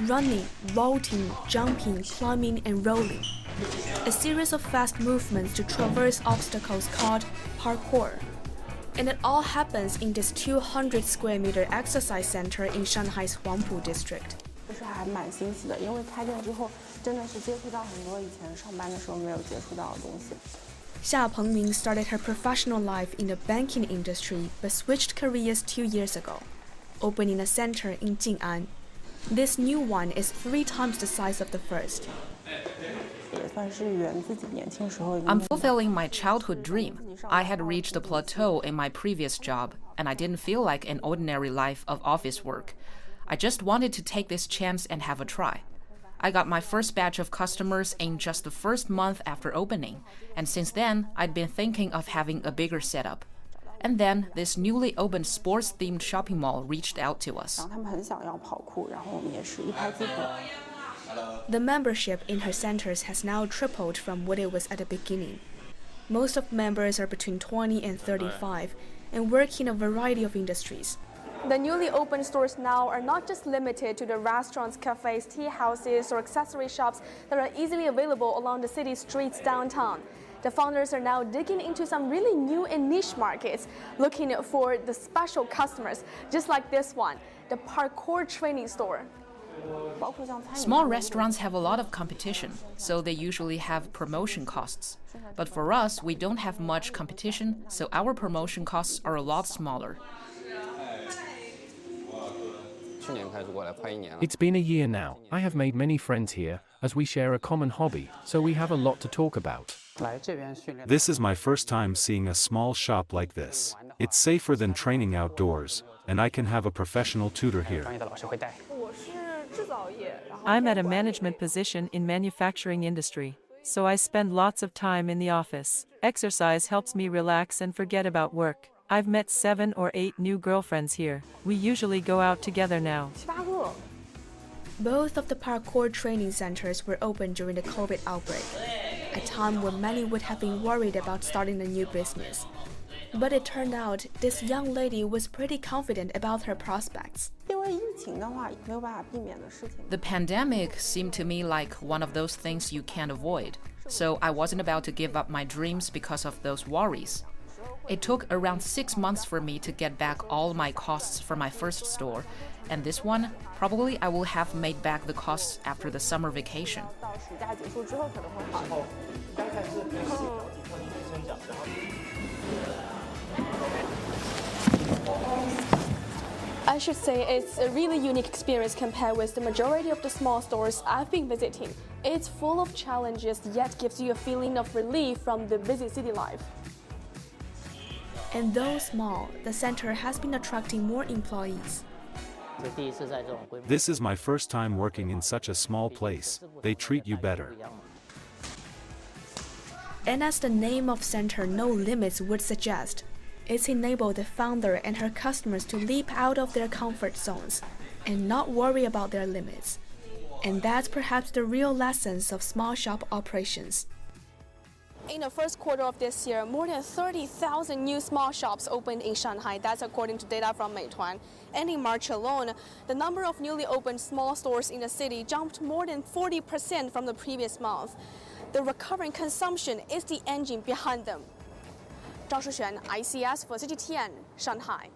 running, vaulting, jumping, climbing, and rolling. A series of fast movements to traverse obstacles called parkour. And it all happens in this 200 square meter exercise center in Shanghai's Huangpu district. 就是还蛮新奇的，因为开店之后真的是接触到很多以前上班的时候没有接触到的东西。Xia Pengming started her professional life in the banking industry but switched careers 2 years ago, opening a center in Jing'an. This new one is 3 times the size of the first. I'm fulfilling my childhood dream. I had reached a plateau in my previous job, and I didn't feel like an ordinary life of office work. I just wanted to take this chance and have a try. I got my first batch of customers in just the first month after opening, and since then, I'd been thinking of having a bigger setup. And then, this newly opened sports-themed shopping mall reached out to us. The membership in her centers has now tripled from what it was at the beginning. Most of members are between 20 and 35 and work in a variety of industries. The newly opened stores now are not just limited to the restaurants, cafes, tea houses, or accessory shops that are easily available along the city streets downtown. The founders are now digging into some really new and niche markets, looking for the special customers, just like this one, the parkour training store. Small restaurants have a lot of competition, so they usually have promotion costs. But for us, we don't have much competition, so our promotion costs are a lot smaller. It's been a year now. I have made many friends here, as we share a common hobby, so we have a lot to talk about. This is my first time seeing a small shop like this. It's safer than training outdoors, and I can have a professional tutor here. I'm at a management position in manufacturing industry, so I spend lots of time in the office. Exercise helps me relax and forget about work. I've met 7 or 8 new girlfriends here. We usually go out together now. Both of the parkour training centers were opened during the COVID outbreak, a time when many would have been worried about starting a new business. But it turned out this young lady was pretty confident about her prospects. The pandemic seemed to me like one of those things you can't avoid, so I wasn't about to give up my dreams because of those worries. It took around 6 months for me to get back all my costs for my first store, and this one, probably I will have made back the costs after the summer vacation. I should say it's a really unique experience compared with the majority of the small stores I've been visiting. It's full of challenges, yet gives you a feeling of relief from the busy city life. And though small, the center has been attracting more employees. This is my first time working in such a small place. They treat you better. And as the name of center No Limits would suggest, it's enabled the founder and her customers to leap out of their comfort zones and not worry about their limits. And that's perhaps the real lessons of small shop operations. In the first quarter of this year, more than 30,000 new small shops opened in Shanghai. That's according to data from Meituan. And in March alone, the number of newly opened small stores in the city jumped more than 40% from the previous month. The recurring consumption is the engine behind them. Zhao Shixuan, ICS for CGTN, Shanghai.